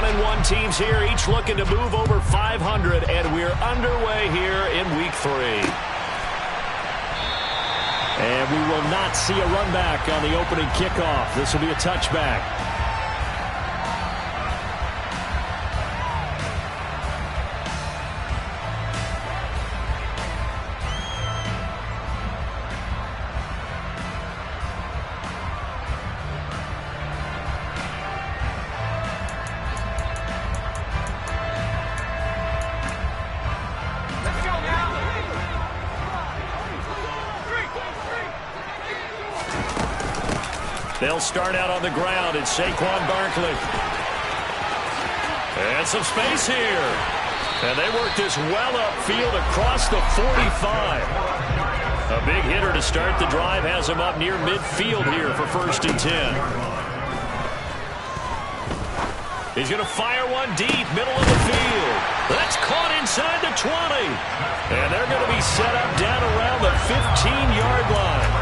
1-1 teams here, each looking to move over 500, and we're underway here in Week 3. And we will not see a run back on the opening kickoff. This will be a touchback. They'll start out on the ground. It's Saquon Barkley. And some space here. And they work this well upfield across the 45. A big hitter to start the drive has him up near midfield here for 1st and 10. He's going to fire one deep, middle of the field. That's caught inside the 20. And they're going to be set up down around the 15-yard line.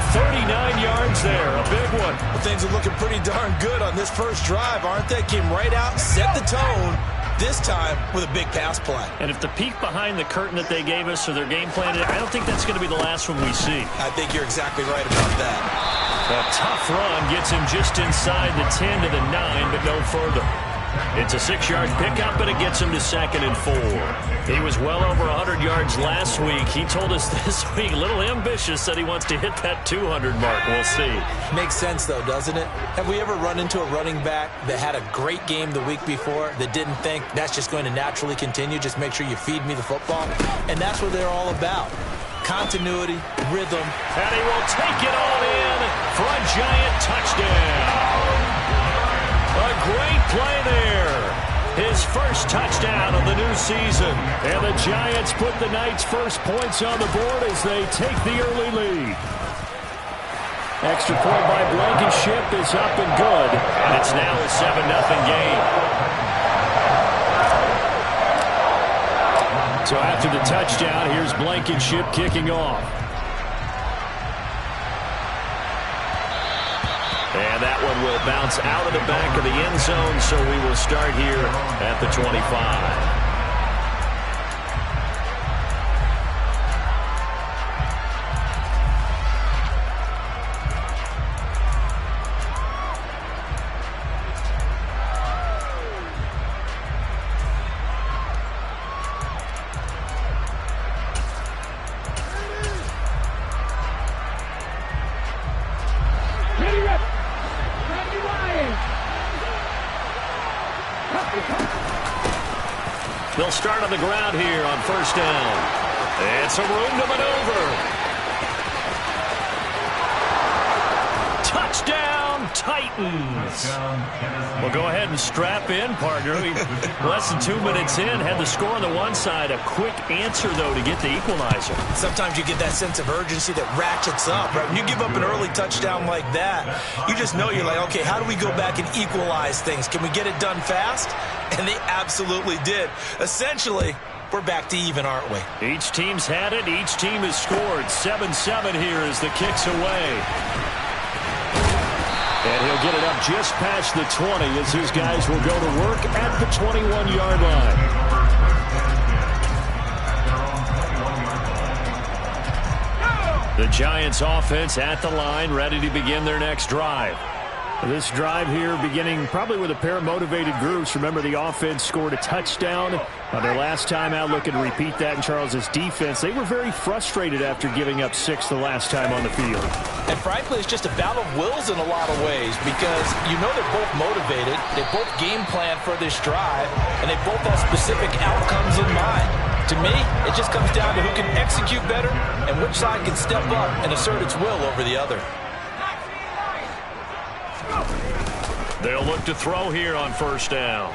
39 yards there, a big one. Well, things are looking pretty darn good on this first drive, aren't they? Came right out, set the tone, this time with a big pass play. And if the peek behind the curtain that they gave us or their game plan, I don't think that's going to be the last one we see. I think you're exactly right about that. A tough run gets him just inside the 10 to the 9, but no further. It's a 6-yard pickup, and it gets him to 2nd and 4. He was well over 100 yards last week. He told us this week, a little ambitious, that he wants to hit that 200 mark. We'll see. Makes sense, though, doesn't it? Have we ever run into a running back that had a great game the week before that didn't think that's just going to naturally continue? Just make sure you feed me the football. And that's what they're all about. Continuity, rhythm. And he will take it all in for a giant touchdown. A great play there. His first touchdown of the new season. And the Giants put the Knights' first points on the board as they take the early lead. Extra point by Blankenship is up and good. And it's now a 7-0 game. So after the touchdown, here's Blankenship kicking off. And that one will bounce out of the back of the end zone, so we will start here at the 25. They'll start on the ground here on 1st down. And some room to maneuver. Touchdown, Titans. Well, go ahead and strap in, partner. Less than 2 minutes in, had the score on the one side. A quick answer, though, to get the equalizer. Sometimes you get that sense of urgency that ratchets up, right? When you give up an early touchdown like that, you just know you're like, okay, how do we go back and equalize things? Can we get it done fast? And they absolutely did. Essentially, we're back to even, aren't we? Each team's had it. Each team has scored. 7-7 here as the kick's away. And he'll get it up just past the 20 as his guys will go to work at the 21-yard line. The Giants offense at the line, ready to begin their next drive. This drive here beginning probably with a pair of motivated groups. Remember, the offense scored a touchdown their last time out. Looking to repeat that in Charles's defense. They were very frustrated after giving up 6 the last time on the field. And frankly, it's just a battle of wills in a lot of ways because you know they're both motivated. They both game plan for this drive, and they both have specific outcomes in mind. To me, it just comes down to who can execute better and which side can step up and assert its will over the other. They'll look to throw here on 1st down.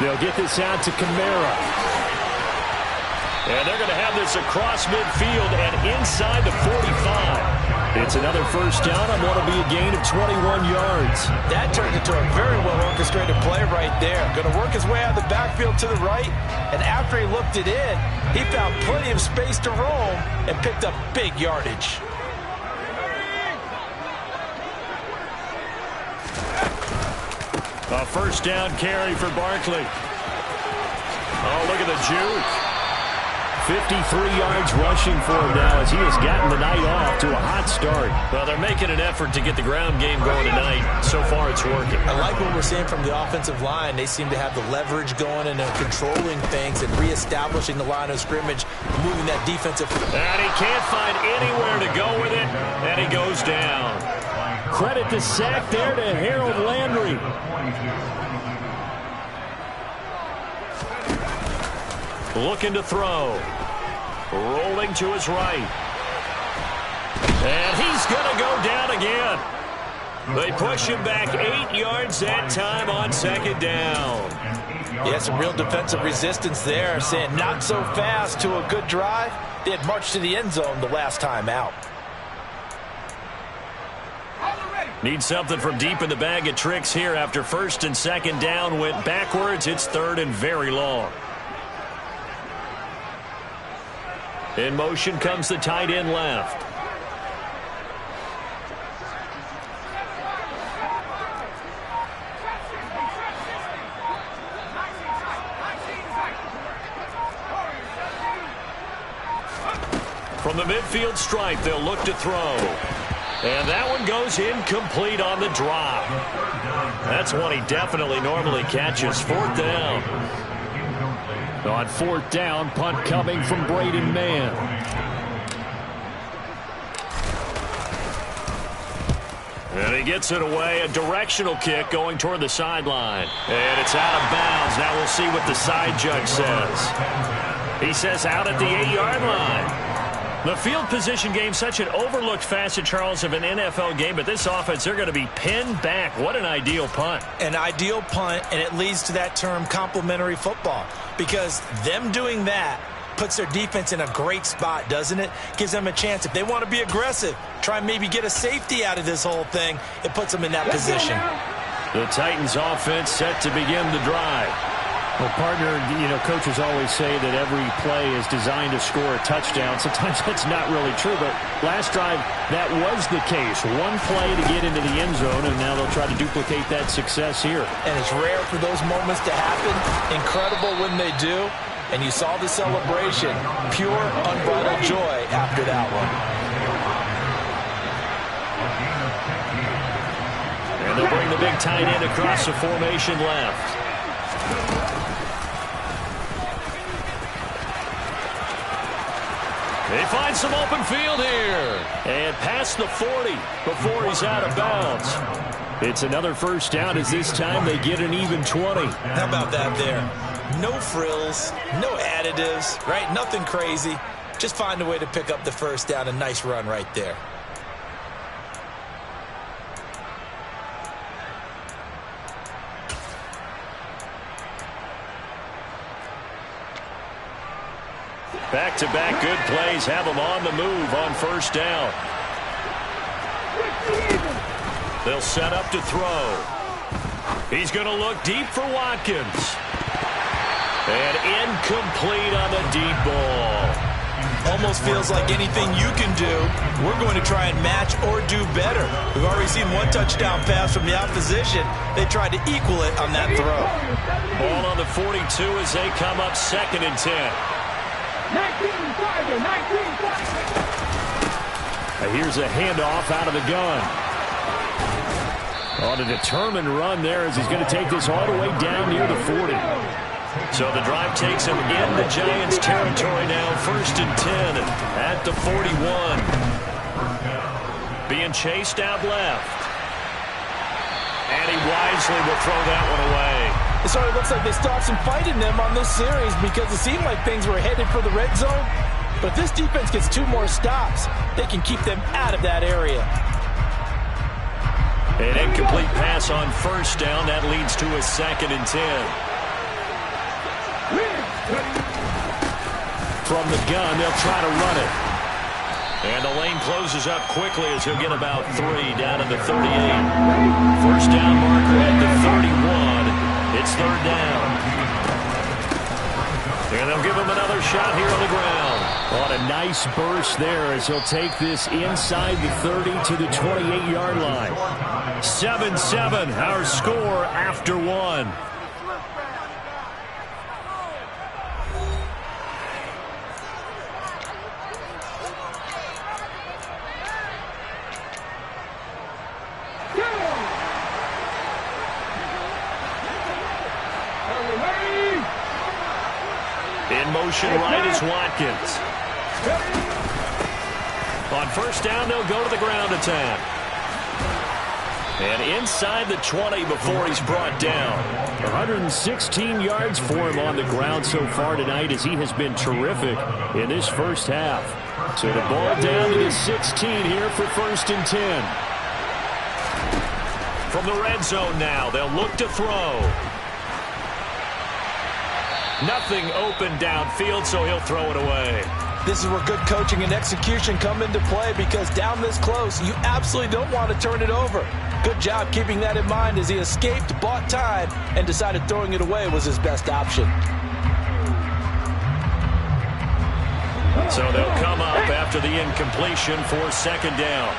They'll get this out to Kamara. And they're going to have this across midfield and inside the 45. It's another 1st down on what will be a gain of 21 yards. That turned into a very well-orchestrated play right there. Going to work his way out of the backfield to the right. And after he looked it in, he found plenty of space to roam and picked up big yardage. A first down carry for Barkley. Oh, look at the juke. 53 yards rushing for him now as he has gotten the night off to a hot start. Well, they're making an effort to get the ground game going tonight. So far, it's working. I like what we're seeing from the offensive line. They seem to have the leverage going and they're controlling things and reestablishing the line of scrimmage, moving that defensive. And he can't find anywhere to go with it, and he goes down. Credit the sack there to Harold Landry. Looking to throw. Rolling to his right. And he's going to go down again. They push him back 8 yards that time on second down. Yeah, some real defensive resistance there, saying not so fast to a good drive. They had marched to the end zone the last time out. Need something from deep in the bag of tricks here after first and second down went backwards. It's third and very long. In motion comes the tight end left. From the midfield stripe, they'll look to throw. And that one goes incomplete on the drop. That's one he definitely normally catches. Fourth down. On fourth down, punt coming from Braden Mann. And he gets it away. A directional kick going toward the sideline. And it's out of bounds. Now we'll see what the side judge says. He says out at the 8-yard line. The field position game, such an overlooked facet, Charles, of an NFL game, but this offense, they're going to be pinned back. What an ideal punt. An ideal punt, and it leads to that term complementary football, because them doing that puts their defense in a great spot, doesn't it? Gives them a chance. If they want to be aggressive, try and maybe get a safety out of this whole thing, it puts them in that position. The Titans offense set to begin the drive. Well, partner, you know, coaches always say that every play is designed to score a touchdown. Sometimes that's not really true, but last drive, that was the case. One play to get into the end zone, and now they'll try to duplicate that success here. And it's rare for those moments to happen. Incredible when they do. And you saw the celebration. Pure, unbridled joy after that one. And they'll bring the big tight end across the formation left. They find some open field here. And past the 40 before he's out of bounds. It's another first down as this time they get an even 20. How about that there? No frills, no additives, right? Nothing crazy. Just find a way to pick up the first down. A nice run right there. Back-to-back good plays have them on the move on first down. They'll set up to throw. He's going to look deep for Watkins. And incomplete on the deep ball. Almost feels like anything you can do, we're going to try and match or do better. We've already seen one touchdown pass from the opposition. They tried to equal it on that throw. Ball on the 42 as they come up second and 10. Here's a handoff out of the gun. On a determined run there as he's going to take this all the way down near the 40. So the drive takes him in the Giants' territory now. First and 10 at the 41. Being chased out left. And he wisely will throw that one away. It sort of looks like they stopped some fight in them on this series because it seemed like things were headed for the red zone. But if this defense gets 2 more stops, they can keep them out of that area. An incomplete pass on first down. That leads to a second and 10. From the gun, they'll try to run it. And the lane closes up quickly as he'll get about 3 down to the 38. First down marker at the 31. It's third down. And they'll give him another shot here on the ground. On a nice burst there as he'll take this inside the 30 to the 28-yard line. 7-7, our score after one. In motion right is Watkins. On first down, they'll go to the ground attack. And inside the 20 before he's brought down. 116 yards for him on the ground so far tonight as he has been terrific in this first half. So the ball down to the 16 here for 1st and 10. From the red zone now, they'll look to throw. Nothing open downfield, so he'll throw it away. This is where good coaching and execution come into play, because down this close, you absolutely don't want to turn it over. Good job keeping that in mind as he escaped, bought time, and decided throwing it away was his best option. So they'll come up after the incompletion for 2nd down.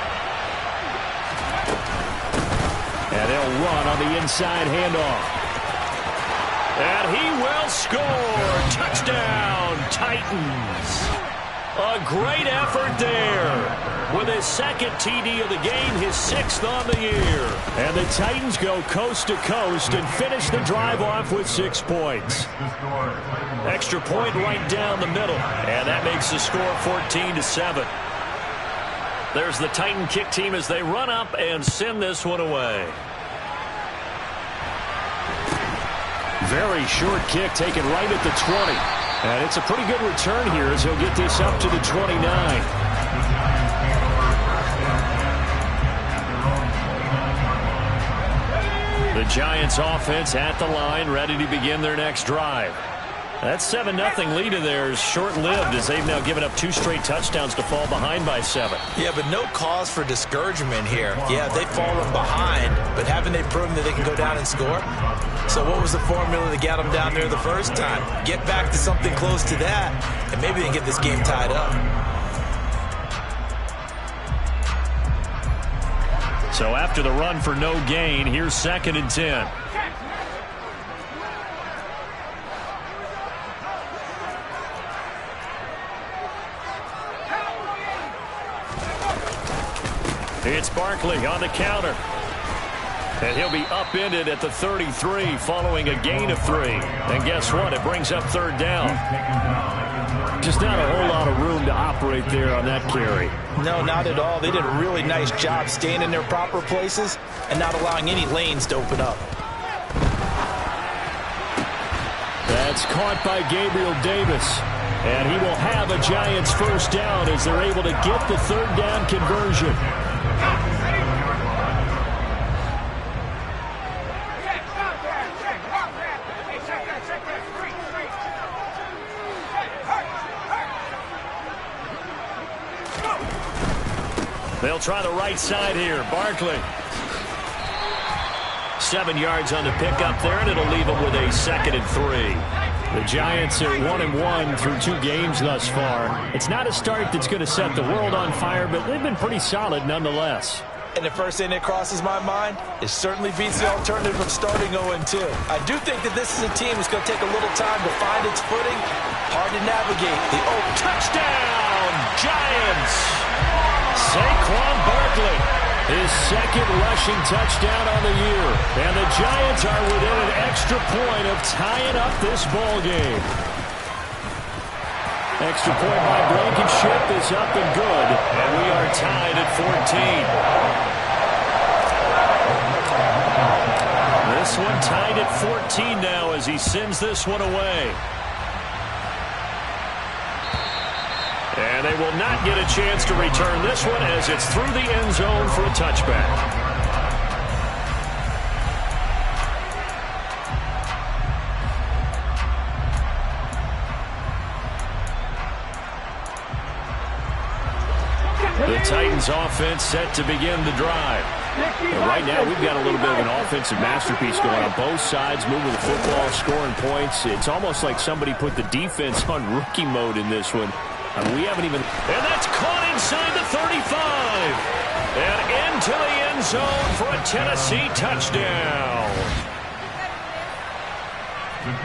And they'll run on the inside handoff. And he will score. Touchdown, Titans. A great effort there. With his 2nd TD of the game, his 6th on the year. And the Titans go coast to coast and finish the drive off with 6 points. Extra point right down the middle. And that makes the score 14-7. There's the Titan kick team as they run up and send this one away. Very short kick taken right at the 20. And it's a pretty good return here as he'll get this up to the 29. The Giants offense at the line, ready to begin their next drive. That 7-0 lead of theirs short-lived as they've now given up 2 straight touchdowns to fall behind by 7. Yeah, but no cause for discouragement here. Yeah, they've fallen behind, but haven't they proven that they can go down and score? So what was the formula to get them down there the first time? Get back to something close to that, and maybe they get this game tied up. So after the run for no gain, here's 2nd and 10. It's Barkley on the counter. And he'll be upended at the 33 following a gain of 3. And guess what? It brings up 3rd down. Just not a whole lot of room to operate there on that carry. No, not at all. They did a really nice job staying in their proper places and not allowing any lanes to open up. That's caught by Gabriel Davis. And he will have a Giants 1st down as they're able to get the 3rd down conversion. They'll try the right side here. Barkley. 7 yards on the pickup there, and it'll leave them with a 2nd and 3. The Giants are 1-1 through 2 games thus far. It's not a start that's going to set the world on fire, but they've been pretty solid nonetheless. And the first thing that crosses my mind is certainly beats the alternative of starting 0-2. I do think that this is a team that's going to take a little time to find its footing. Hard to navigate. Touchdown, Giants! Saquon Barkley, his 2nd rushing touchdown on the year. And the Giants are within an extra point of tying up this ball game. Extra point by Blankenship is up and good. And we are tied at 14. This one tied at 14 now as he sends this one away. And they will not get a chance to return this one as it's through the end zone for a touchback. The Titans offense set to begin the drive. And right now we've got a little bit of an offensive masterpiece going on both sides, moving the football, scoring points. It's almost like somebody put the defense on rookie mode in this one. And we haven't even... And that's caught inside the 35. And into the end zone for a Tennessee touchdown.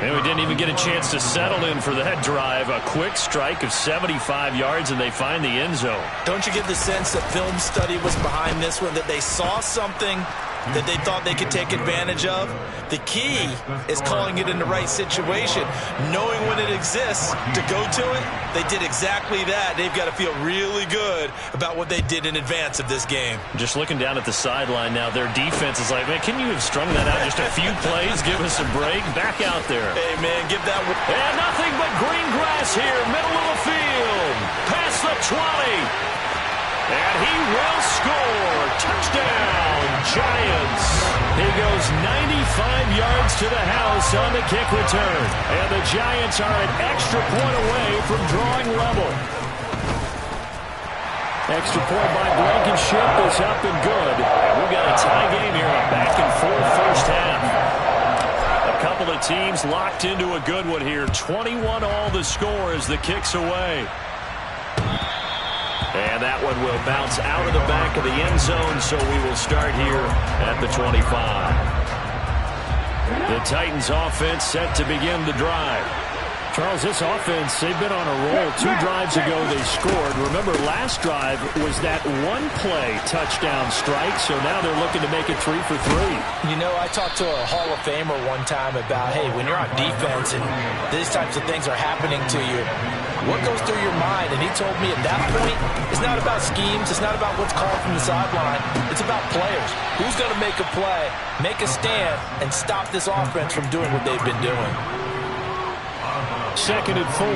And we didn't even get a chance to settle in for that drive. A quick strike of 75 yards, and they find the end zone. Don't you get the sense that film study was behind this one, that they saw something that they thought they could take advantage of? The key is calling it in the right situation, knowing when it exists to go to it. They did exactly that. They've got to feel really good about what they did in advance of this game. Just looking down at the sideline now, their defense is like, man, can you have strung that out just a few plays? Give us a break. Back out there. Hey, man, give that one. And nothing but green grass here, middle of the field. Past the 20. And he will score. Touchdown, Giants. He goes 95 yards to the house on the kick return. And the Giants are an extra point away from drawing level. Extra point by Blankenship is up and good. And we've got a tie game here, a back-and-forth first half. A couple of teams locked into a good one here. 21 all the score as the kick's away. And that one will bounce out of the back of the end zone, so we will start here at the 25. The Titans offense set to begin the drive. Charles, this offense, they've been on a roll. 2 drives ago they scored. Remember, last drive was that one-play touchdown strike, so now they're looking to make it 3 for 3. You know, I talked to a Hall of Famer one time about, hey, when you're on defense and these types of things are happening to you, what goes through your mind? And he told me at that point, it's not about schemes. It's not about what's called from the sideline. It's about players. Who's going to make a play, make a stand, and stop this offense from doing what they've been doing? 2nd and 4.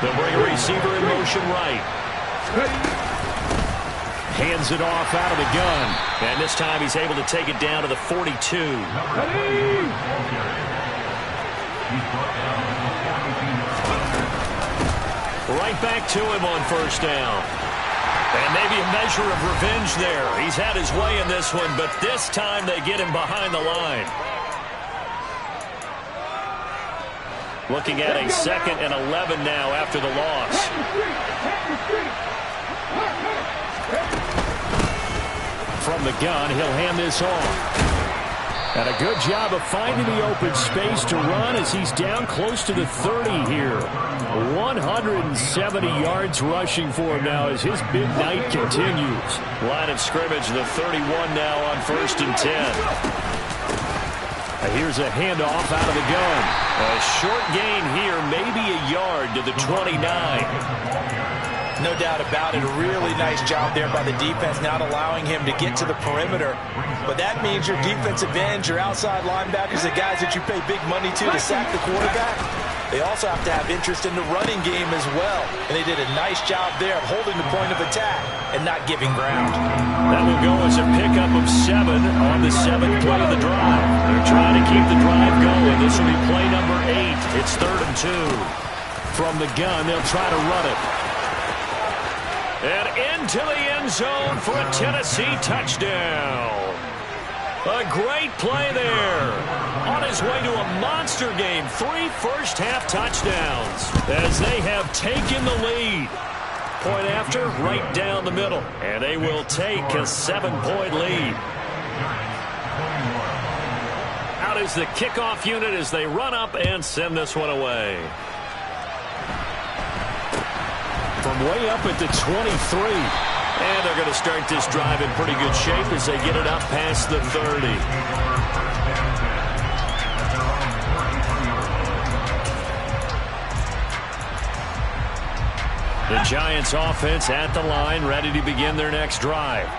They'll bring a receiver in motion right. Hands it off out of the gun. And this time he's able to take it down to the 42. Right back to him on first down. And maybe a measure of revenge there. He's had his way in this one, but this time they get him behind the line. Looking at a 2nd and 11 now after the loss. From the gun, he'll hand this off. And a good job of finding the open space to run as he's down close to the 30 here. 170 yards rushing for him now as his big night continues. Line of scrimmage, the 31 now on 1st and 10. Here's a handoff out of the gun. A short gain here, maybe a yard to the 29. No doubt about it. A really nice job there by the defense, not allowing him to get to the perimeter. But that means your defensive ends, your outside linebackers, the guys that you pay big money to sack the quarterback, they also have to have interest in the running game as well. And they did a nice job there of holding the point of attack and not giving ground. That will go as a pickup of 7 on the 7th play of the drive. They're trying to keep the drive going. This will be play number 8. It's 3rd and 2. From the gun, they'll try to run it. And into the end zone for a Tennessee touchdown. A great play there. On his way to a monster game. 3 first-half touchdowns as they have taken the lead. Point after, right down the middle. And they will take a 7-point lead. Out is the kickoff unit as they run up and send this one away. From way up at the 23. And they're going to start this drive in pretty good shape as they get it up past the 30. The Giants offense at the line, ready to begin their next drive.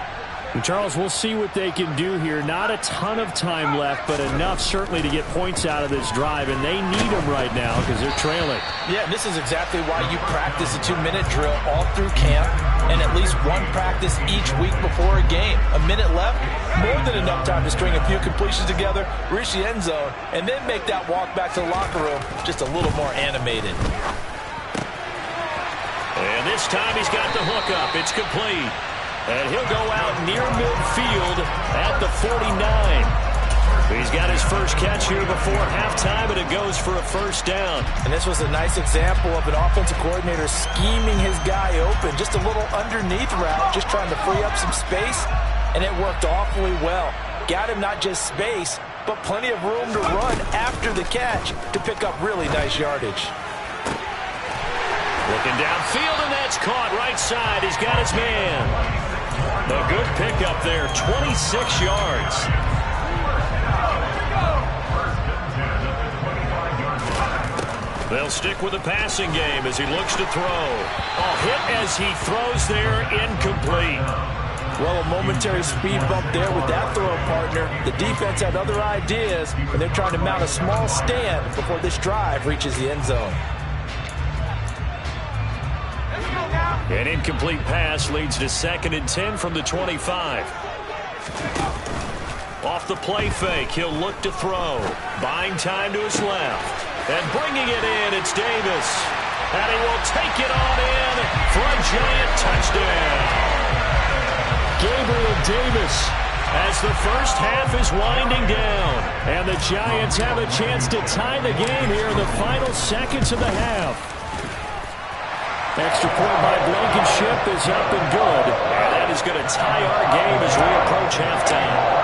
And Charles, we'll see what they can do here. Not a ton of time left, but enough certainly to get points out of this drive, and they need them right now because they're trailing. Yeah, this is exactly why you practice a 2-minute drill all through camp and at least one practice each week before a game. A minute left, more than enough time to string a few completions together, reach the end zone, and then make that walk back to the locker room just a little more animated. And this time he's got the hook up. It's complete. And he'll go out near midfield at the 49. He's got his first catch here before halftime, and it goes for a first down. And this was a nice example of an offensive coordinator scheming his guy open. Just a little underneath route, just trying to free up some space, and it worked awfully well. Got him not just space, but plenty of room to run after the catch to pick up really nice yardage. Looking downfield, and that's caught right side. He's got his man. A good pickup there, 26 yards. They'll stick with the passing game as he looks to throw. A hit as he throws there, incomplete. Well, a momentary speed bump there with that throw partner. The defense had other ideas, and they're trying to mount a small stand before this drive reaches the end zone. An incomplete pass leads to 2nd and 10 from the 25. Off the play fake, he'll look to throw. Buying time to his left. And bringing it in, it's Davis. And he will take it on in for a giant touchdown. Gabriel Davis as the first half is winding down. And the Giants have a chance to tie the game here in the final seconds of the half. Extra point by Blankenship is up and good. And that is going to tie our game as we approach halftime.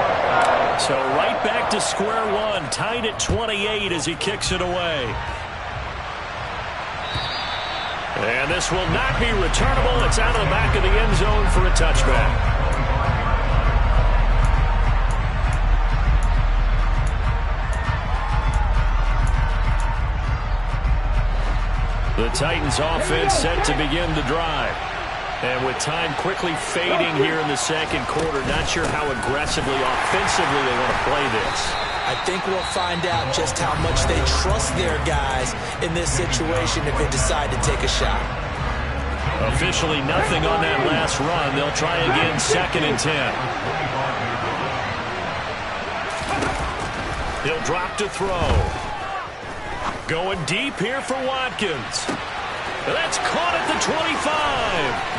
So right back to square one, tied at 28 as he kicks it away. And this will not be returnable. It's out of the back of the end zone for a touchback. The Titans offense set to begin the drive. And with time quickly fading here in the second quarter, not sure how aggressively, offensively they want to play this. I think we'll find out just how much they trust their guys in this situation if they decide to take a shot. Officially nothing on that last run. They'll try again, 2nd and 10. He'll drop to throw. Going deep here for Watkins. That's caught at the 25.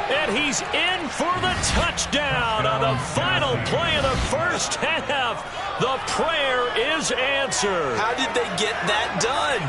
And he's in for the touchdown on the final play of the first half. The prayer is answered. How did they get that done?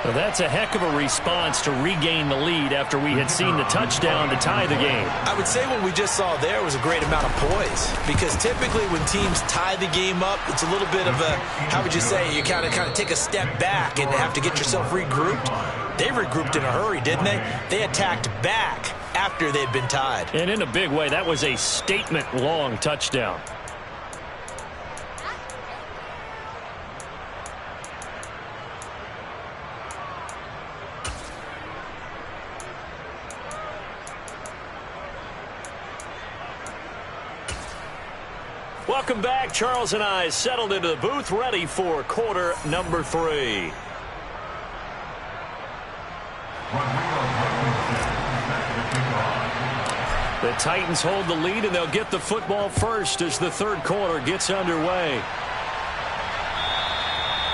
Well, that's a heck of a response to regain the lead after we had seen the touchdown to tie the game. I would say what we just saw there was a great amount of poise, because typically when teams tie the game up, it's a little bit of a, how would you say, you kind of take a step back and have to get yourself regrouped. They regrouped in a hurry, didn't they? They attacked back after they'd been tied. And in a big way, that was a statement-long touchdown. Welcome back. Charles and I settled into the booth, ready for quarter number 3. The Titans hold the lead, and they'll get the football first as the third quarter gets underway.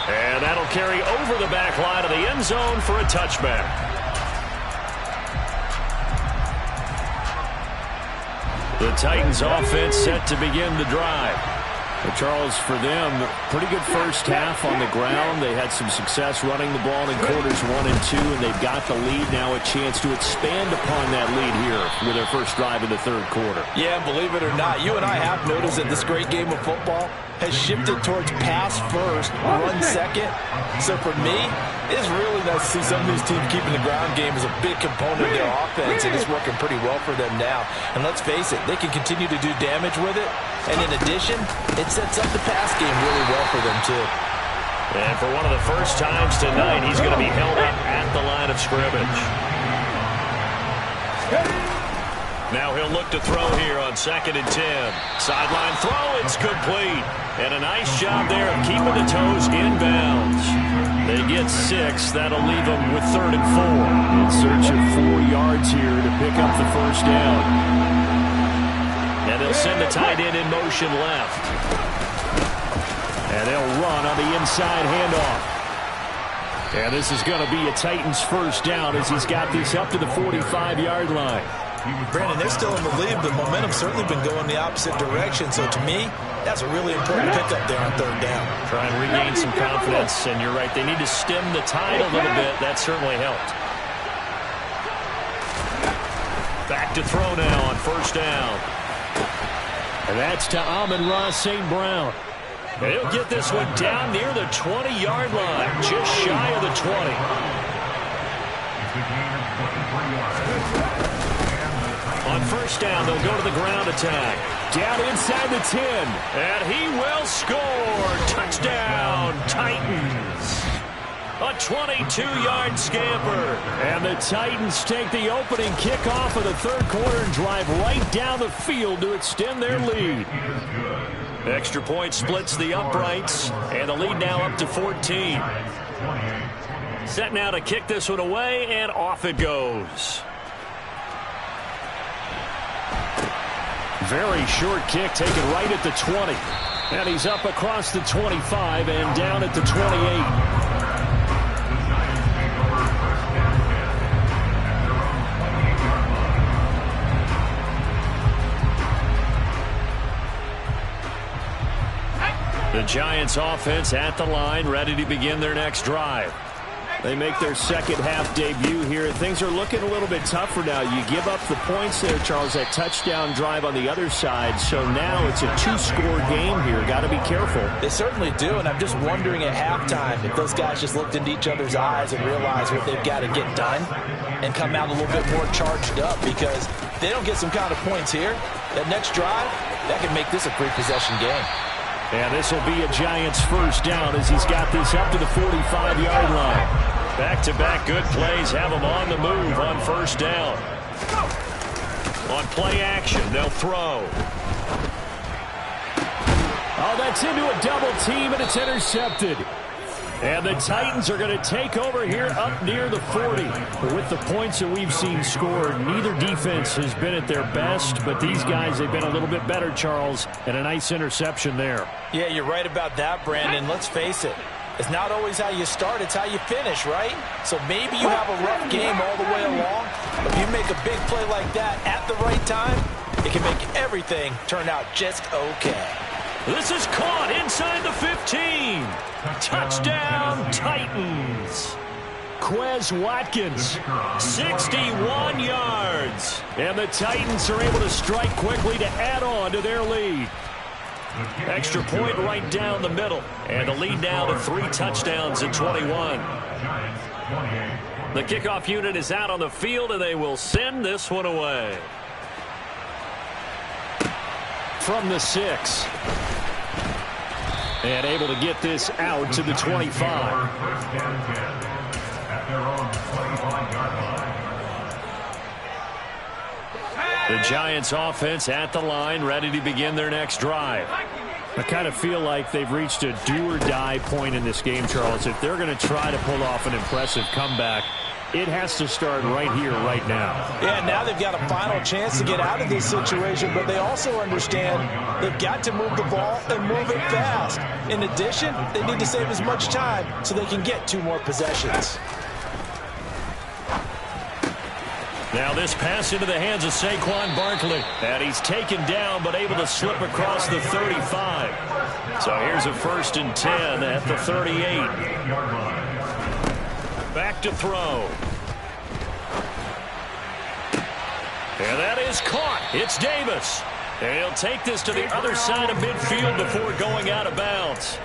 And that'll carry over the back line of the end zone for a touchback. The Titans offense set to begin the drive. Well, Charles, for them, pretty good first half on the ground. They had some success running the ball in quarters 1 and 2, and they've got the lead now, a chance to expand upon that lead here with their first drive in the third quarter. Yeah, believe it or not, you and I have noticed that this great game of football has shifted towards pass first, run second. So for me, it's really nice to see some of these teams keeping the ground game as a big component of their offense, and it's working pretty well for them now. And let's face it, they can continue to do damage with it. And in addition, it sets up the pass game really well for them, too. And for one of the first times tonight, he's going to be held up at the line of scrimmage. Now he'll look to throw here on 2nd and 10. Sideline throw, it's complete. And a nice job there of keeping the toes inbounds. They get 6. That'll leave them with 3rd and 4. In search of 4 yards here to pick up the first down. And they'll send the tight end in motion left. And they'll run on the inside handoff. And this is going to be a Titans first down as he's got this up to the 45-yard line. Brandon, they're still in the lead, but momentum's certainly been going the opposite direction. So to me, that's a really important pickup there on third down. Try and regain some confidence, and you're right. They need to stem the tide a little bit. That certainly helped. Back to throw now on first down. And that's to Amon-Ra St. Brown. And he'll get this one down near the 20-yard line, just shy of the 20. On first down, they'll go to the ground attack. Down inside the 10. And he will score. Touchdown, Titans. A 22-yard scamper. And the Titans take the opening kickoff of the third quarter and drive right down the field to extend their lead. Extra point splits the uprights, and the lead now up to 14. Set now to kick this one away, and off it goes. Very short kick taken right at the 20. And he's up across the 25 and down at the 28. The Giants offense at the line, ready to begin their next drive. They make their second half debut here. Things are looking a little bit tougher now. You give up the points there, Charles, that touchdown drive on the other side. So now it's a two-score game here. Got to be careful. They certainly do, and I'm just wondering at halftime if those guys just looked into each other's eyes and realized what they've got to get done and come out a little bit more charged up, because if they don't get some kind of points here, that next drive, that can make this a three-possession game. And this will be a Giants first down as he's got this up to the 45-yard line. Back-to-back good plays have him on the move on first down. On play action, they'll throw. Oh, that's into a double team, and it's intercepted. And the Titans are going to take over here up near the 40. With the points that we've seen scored, neither defense has been at their best, but these guys have been a little bit better, Charles, and a nice interception there. Yeah, you're right about that, Brandon. Let's face it. It's not always how you start, it's how you finish, right? So maybe you have a rough game all the way along, but if you make a big play like that at the right time, it can make everything turn out just okay. This is caught inside the 15. Touchdown, Titans. Quez Watkins, 61 yards. And the Titans are able to strike quickly to add on to their lead. Extra point right down the middle. And the lead now to 3 touchdowns at 21. The kickoff unit is out on the field, and they will send this one away. From the 6. And able to get this out to the 25. The Giants offense at the line, ready to begin their next drive. I kind of feel like they've reached a do-or-die point in this game, Charles. If they're going to try to pull off an impressive comeback, it has to start right here, right now. Yeah, now they've got a final chance to get out of this situation, but they also understand they've got to move the ball and move it fast. In addition, they need to save as much time so they can get 2 more possessions. Now this pass into the hands of Saquon Barkley. And he's taken down but able to slip across the 35. So here's a 1st and 10 at the 38. Back to throw. And that is caught. It's Davis. And he'll take this to the other side of midfield before going out of bounds.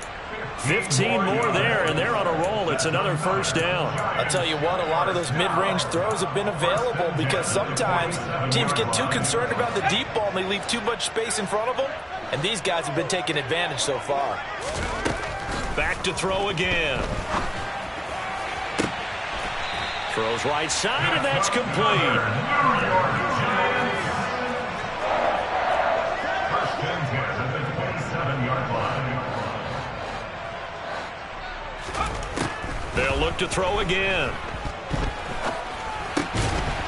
15 more there, and they're on a roll. It's another 1st down. I'll tell you what, a lot of those mid-range throws have been available because sometimes teams get too concerned about the deep ball and they leave too much space in front of them, and these guys have been taking advantage so far. Back to throw again. Throws right side, and that's complete. They'll look to throw again.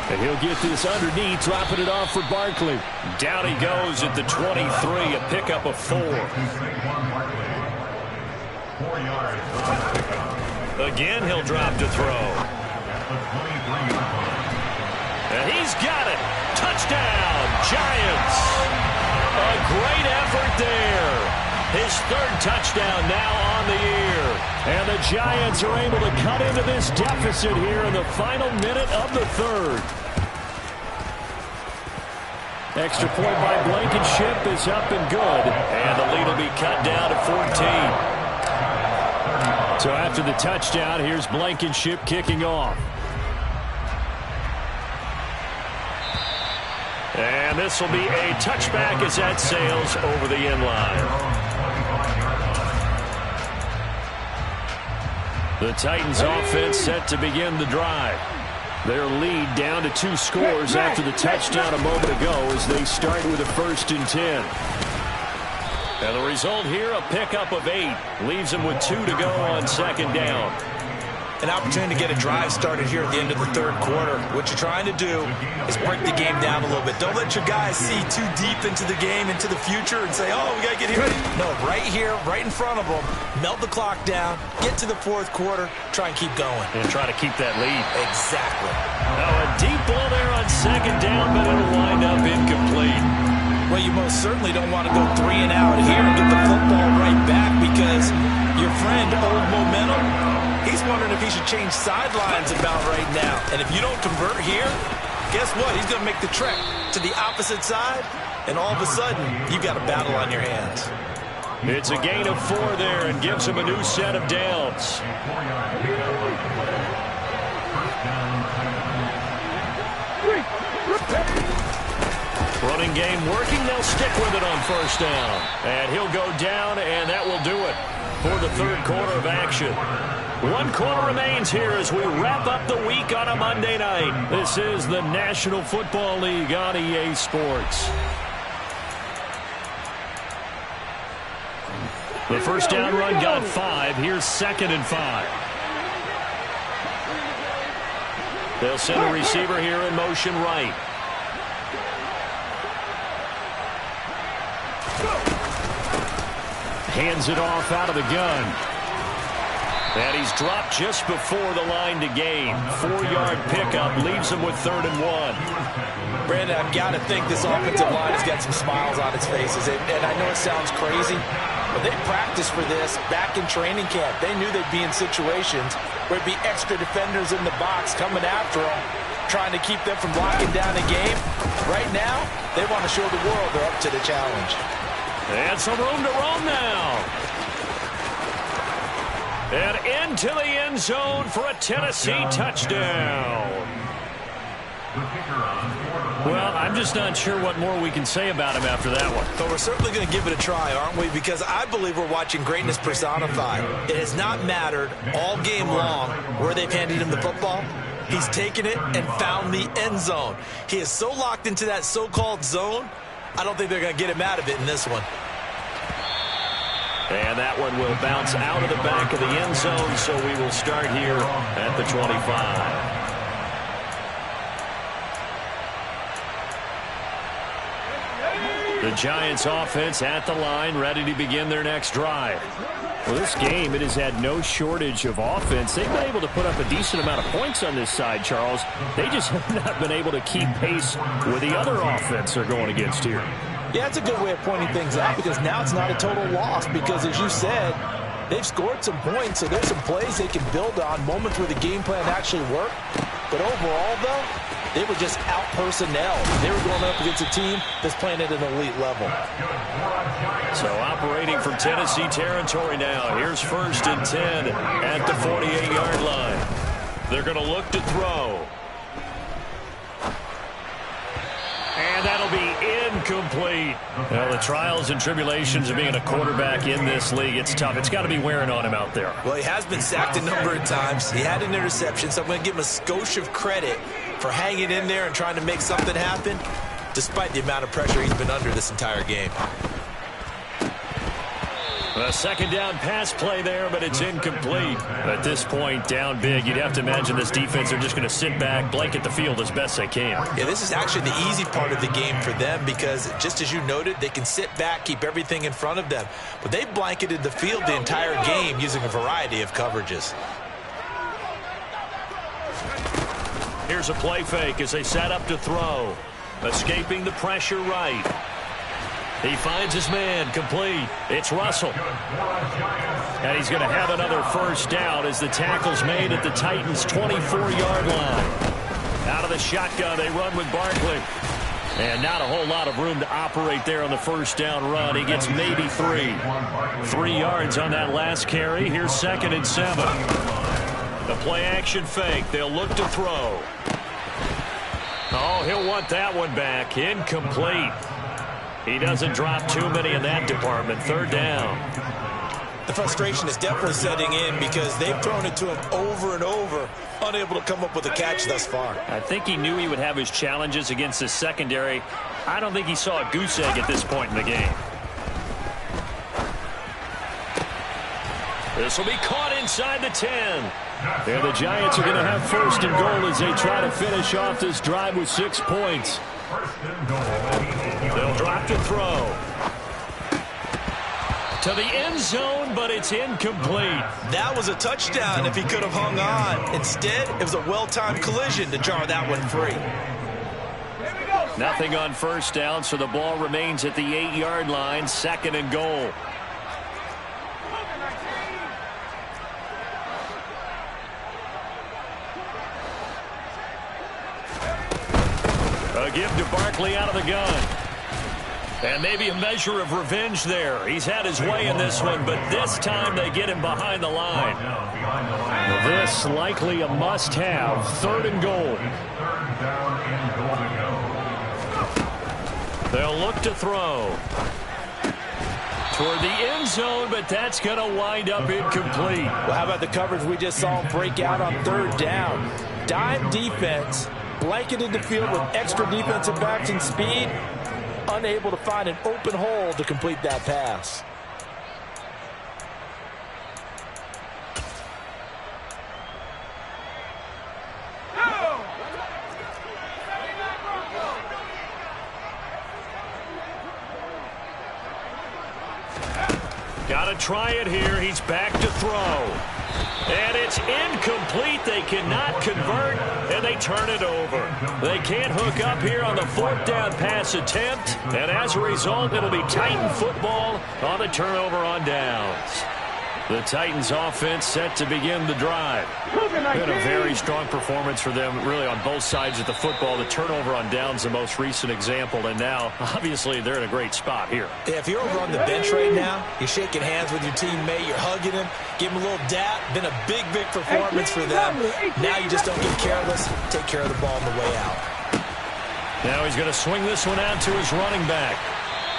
And he'll get this underneath, dropping it off for Barkley. Down he goes at the 23, a pickup of 4. Again, he'll drop to throw. And he's got it. Touchdown, Giants. A great effort there. His third touchdown now on the year. And the Giants are able to cut into this deficit here in the final minute of the third. Extra point by Blankenship is up and good. And the lead will be cut down to 14. So after the touchdown, here's Blankenship kicking off. And this will be a touchback as that sails over the end line. The Titans offense set to begin the drive. Their lead down to 2 scores after the touchdown a moment ago as they start with a 1st and 10. And the result here, a pickup of 8. Leaves them with 2 to go on 2nd down. An opportunity to get a drive started here at the end of the 3rd quarter. What you're trying to do is break the game down a little bit. Don't let your guys see too deep into the game, into the future, and say, oh, we got to get here. No, right here, right in front of them, melt the clock down, get to the 4th quarter, try and keep going. And try to keep that lead. Exactly. Now a deep ball there on 2nd down, but it'll wind up incomplete. Well, you most certainly don't want to go 3 and out here and get the football right back because your friend, Old Momentum, he's wondering if he should change sidelines about right now. And if you don't convert here, guess what? He's going to make the trek to the opposite side, and all of a sudden, you've got a battle on your hands. It's a gain of 4 there and gives him a new set of downs. Running game working. They'll stick with it on 1st down. And he'll go down, and that will do it for the 3rd quarter of action. 1 quarter remains here as we wrap up the week on a Monday night. This is the National Football League on EA Sports. The 1st down run got 5. Here's 2nd and 5. They'll send a receiver here in motion right. Hands it off out of the gun. And he's dropped just before the line to gain. 4-yard pickup leaves him with 3rd and 1. Brandon, I've got to think this offensive line has got some smiles on its faces. And I know it sounds crazy, but they practiced for this back in training camp. They knew they'd be in situations where it'd be extra defenders in the box coming after them, trying to keep them from locking down the game. Right now, they want to show the world they're up to the challenge. And some room to roam now. And into the end zone for a Tennessee touchdown. Well, I'm just not sure what more we can say about him after that one. But we're certainly going to give it a try, aren't we? Because I believe we're watching greatness personified. It has not mattered all game long where they've handed him the football. He's taken it and found the end zone. He is so locked into that so-called zone, I don't think they're going to get him out of it in this one. And that one will bounce out of the back of the end zone, so we will start here at the 25. The Giants offense at the line, ready to begin their next drive. Well, this game, it has had no shortage of offense. They've been able to put up a decent amount of points on this side, Charles. They just have not been able to keep pace with the other offense they're going against here. Yeah, it's a good way of pointing things out because now it's not a total loss because, as you said, they've scored some points, so there's some plays they can build on, moments where the game plan actually worked. But overall, though, they were just out-personnel. They were going up against a team that's playing at an elite level. So operating from Tennessee territory now. Here's 1st and 10 at the 48-yard line. They're going to look to throw. And that'll be incomplete. Well, the trials and tribulations of being a quarterback in this league, it's tough. It's got to be wearing on him out there. Well, he has been sacked a number of times. He had an interception, so I'm going to give him a skosh of credit for hanging in there and trying to make something happen, despite the amount of pressure he's been under this entire game. A 2nd down pass play there, but it's incomplete. At this point, down big, you'd have to imagine this defense are just going to sit back, blanket the field as best they can. Yeah, this is actually the easy part of the game for them because, just as you noted, they can sit back, keep everything in front of them. But they blanketed the field the entire game using a variety of coverages. Here's a play fake as they set up to throw. Escaping the pressure right. He finds his man, complete. It's Russell. And he's going to have another first down as the tackle's made at the Titans' 24-yard line. Out of the shotgun, they run with Barkley. And not a whole lot of room to operate there on the first down run. He gets maybe 3. 3 yards on that last carry. Here's 2nd and 7. The play-action fake. They'll look to throw. Oh, he'll want that one back. Incomplete. He doesn't drop too many in that department. 3rd down. The frustration is definitely setting in because they've thrown it to him over and over, unable to come up with a catch thus far. I think he knew he would have his challenges against his secondary. I don't think he saw a goose egg at this point in the game. This will be caught inside the 10. And the Giants are going to have 1st and goal as they try to finish off this drive with 6 points. They'll drop to throw. To the end zone, but it's incomplete. That was a touchdown if he could have hung on. Instead, it was a well-timed collision to jar that one free. Nothing on 1st down, so the ball remains at the 8-yard line. 2nd and goal. A give to Barkley out of the gun. And maybe a measure of revenge there. He's had his way in this one, but this time they get him behind the line. This likely a must-have. 3rd and goal. They'll look to throw. Toward the end zone, but that's going to wind up incomplete. Well, how about the coverage we just saw him break out on 3rd down? Dime defense, blanketed the field with extra defensive backs and speed. Unable to find an open hole to complete that pass. Got to try it here. He's back to throw. And it's incomplete. They cannot convert, and they turn it over. They can't hook up here on the 4th down pass attempt, and as a result, it'll be Titan football on the turnover on downs. The Titans offense set to begin the drive. Been a very strong performance for them, really, on both sides of the football. The turnover on downs, the most recent example, and now, obviously, they're in a great spot here. Yeah, if you're over on the bench right now, you're shaking hands with your teammate, you're hugging him, give him a little dap. Been a big, big performance for them. Now you just don't get careless. Take care of the ball on the way out. Now he's going to swing this one out to his running back.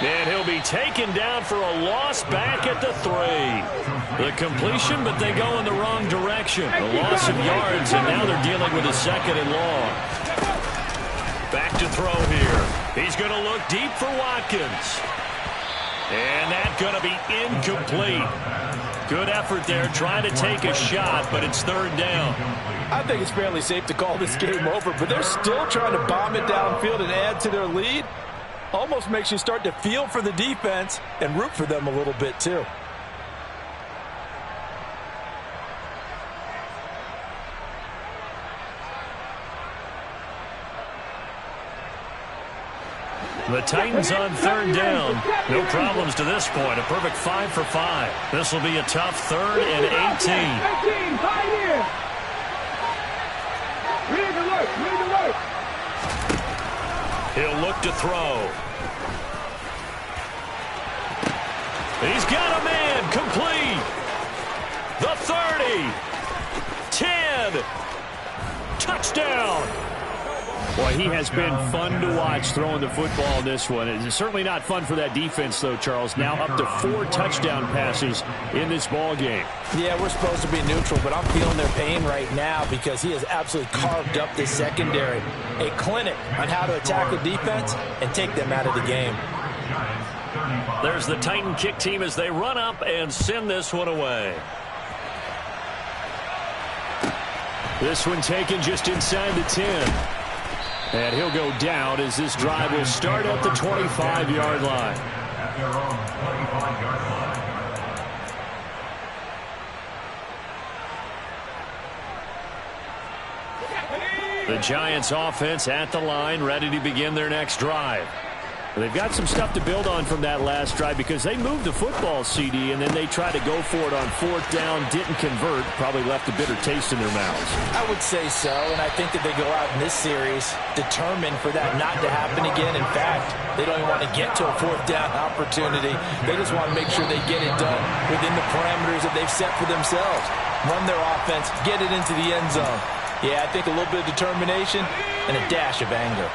And he'll be taken down for a loss back at the 3. The completion, but they go in the wrong direction. A loss of yards, and now they're dealing with a 2nd and long. Back to throw here. He's going to look deep for Watkins. And that's going to be incomplete. Good effort there, trying to take a shot, but it's 3rd down. I think it's fairly safe to call this game over, but they're still trying to bomb it downfield and add to their lead. Almost makes you start to feel for the defense and root for them a little bit, too. The Titans on 3rd down. No problems to this point. A perfect 5 for 5. This will be a tough 3rd and 18. 18, 5 here. We need to work. We need to work. He'll look to throw. He's got a man, complete. The 30. 10. Touchdown. Boy, he has been fun to watch throwing the football in this one. It's certainly not fun for that defense, though, Charles. Now up to 4 touchdown passes in this ball game. Yeah, we're supposed to be neutral, but I'm feeling their pain right now because he has absolutely carved up this secondary. A clinic on how to attack a defense and take them out of the game. There's the Titan kick team as they run up and send this one away. This one taken just inside the 10. And he'll go down as this drive will start at the 25-yard line. The Giants offense at the line, ready to begin their next drive. They've got some stuff to build on from that last drive because they moved the football, CD, and then they tried to go for it on fourth down, didn't convert, probably left a bitter taste in their mouths. I would say so, and I think that they go out in this series determined for that not to happen again. In fact, they don't even want to get to a fourth down opportunity. They just want to make sure they get it done within the parameters that they've set for themselves. Run their offense, get it into the end zone. Yeah, I think a little bit of determination and a dash of anger.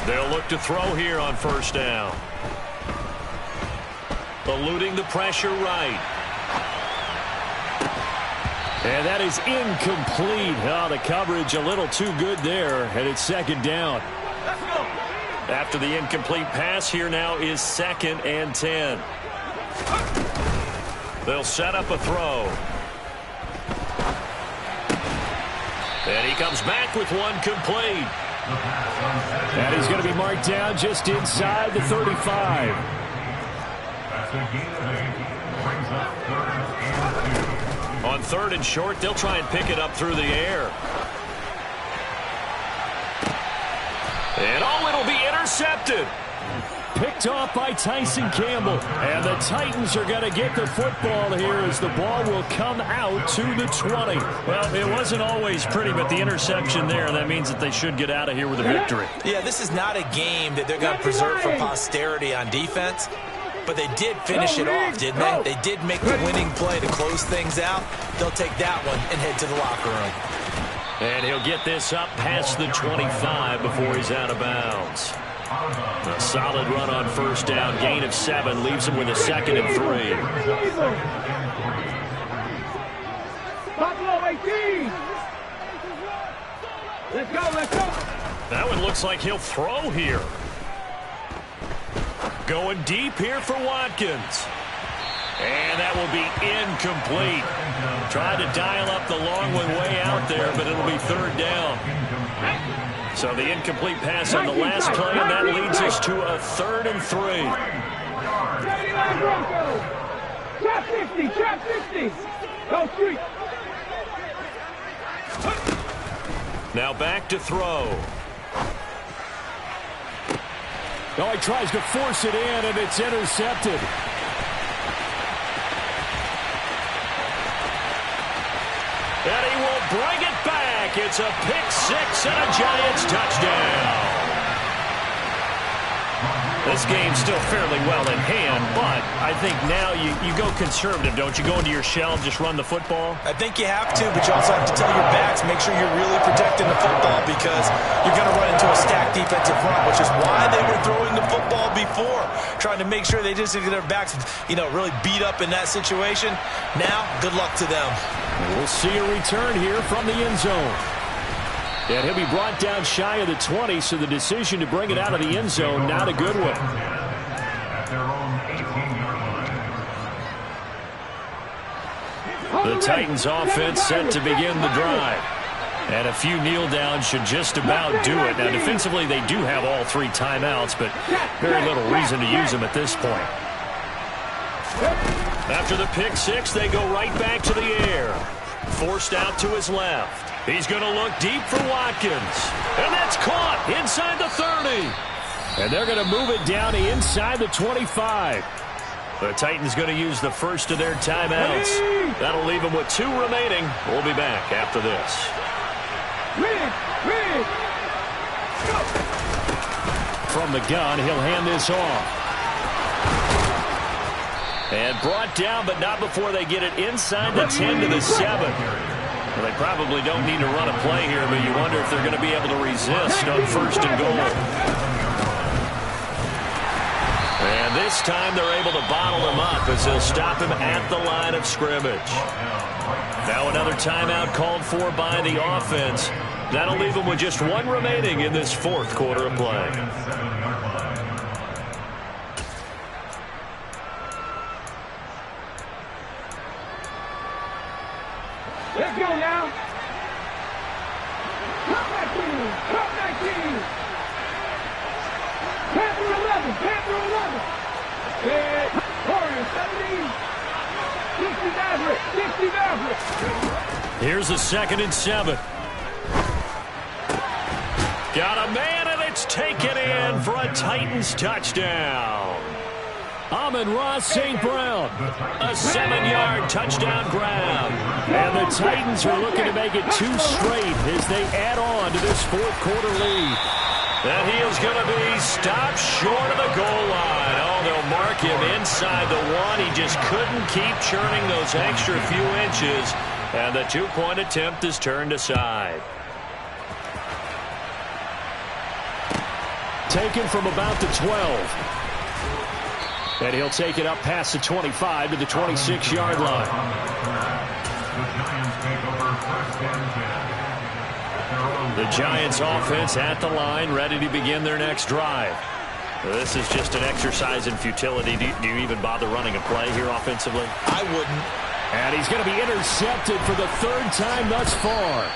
They'll look to throw here on first down. Eluding the pressure right. And that is incomplete. Oh, the coverage a little too good there, and it's second down. After the incomplete pass, here now is 2nd and 10. They'll set up a throw. And he comes back with one complete. And he's going to be marked down just inside the 35. On 3rd and short, they'll try and pick it up through the air. And it'll be intercepted. Picked off by Tyson Campbell. And the Titans are going to get the football here as the ball will come out to the 20. Well, it wasn't always pretty, but the interception there, that means that they should get out of here with a victory. Yeah, this is not a game that they're going to preserve for posterity on defense, but they did finish it off, didn't they? They did make the winning play to close things out. They'll take that one and head to the locker room. And he'll get this up past the 25 before he's out of bounds. A solid run on first down, gain of 7, leaves him with a 2nd and 3. Buffalo 18. Let's go, let's go. That one looks like he'll throw here. Going deep here for Watkins. And that will be incomplete. Tried to dial up the long one way out there, but it'll be 3rd down. So the incomplete pass on the last play, and that leads us to a 3rd and 3. Trap 60, trap 60. Go street. Now back to throw. Oh, he tries to force it in, and it's intercepted. And he will bring it back. It's a pick-6 and a Giants touchdown. This game's still fairly well in hand, but I think now you go conservative, don't you? Go into your shell and just run the football? I think you have to, but you also have to tell your backs, make sure you're really protecting the football because you're going to run into a stacked defensive front, which is why they were throwing the football before, trying to make sure they just get their backs, really beat up in that situation. Now, good luck to them. We'll see a return here from the end zone. And he'll be brought down shy of the 20, so the decision to bring it out of the end zone, not a good one. The Titans offense set to begin the drive. And a few kneel downs should just about do it. Now, defensively, they do have all 3 timeouts, but very little reason to use them at this point. After the pick-6, they go right back to the air. Forced out to his left. He's going to look deep for Watkins. And that's caught inside the 30. And they're going to move it down to inside the 25. The Titans going to use the first of their timeouts. That'll leave them with 2 remaining. We'll be back after this. From the gun, he'll hand this off. And brought down, but not before they get it inside the 10 to the 7. Well, they probably don't need to run a play here, but you wonder if they're going to be able to resist on 1st and goal. And this time they're able to bottle him up as they'll stop him at the line of scrimmage. Now another timeout called for by the offense. That'll leave them with just 1 remaining in this 4th quarter of play. Let's go now. Top 19. Top 19. Panther 11. Panther 11. And Warriors Here's a 2nd and 7. Got a man, and it's taken in for a Titans touchdown. Amon-Ra St. Brown, a 7-yard touchdown grab. And the Titans are looking to make it 2 straight as they add on to this 4th quarter lead. And he is going to be stopped short of the goal line. Oh, they'll mark him inside the 1. He just couldn't keep churning those extra few inches. And the 2-point attempt is turned aside. Taken from about the 12. And he'll take it up past the 25 to the 26-yard line. The Giants offense at the line, ready to begin their next drive. This is just an exercise in futility. Do you even bother running a play here offensively? I wouldn't. And he's going to be intercepted for the 3rd time thus far.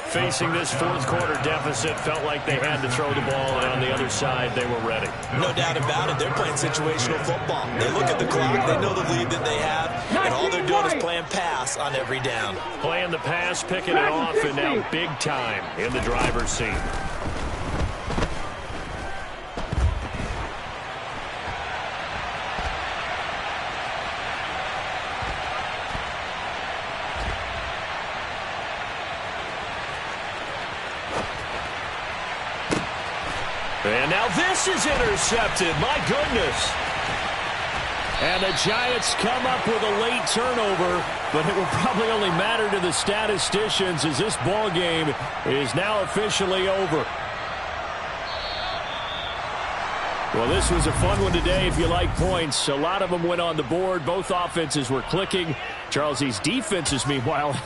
Facing this 4th quarter deficit, felt like they had to throw the ball, and on the other side, they were ready. No doubt about it. They're playing situational football. They look at the clock. They know the lead that they have, and all they're doing is playing pass on every down. Playing the pass, picking it off, and now big time in the driver's seat. And now this is intercepted. My goodness. And the Giants come up with a late turnover, but it will probably only matter to the statisticians as this ball game is now officially over. Well, this was a fun one today if you like points. A lot of them went on the board. Both offenses were clicking. Charles, these defenses, meanwhile,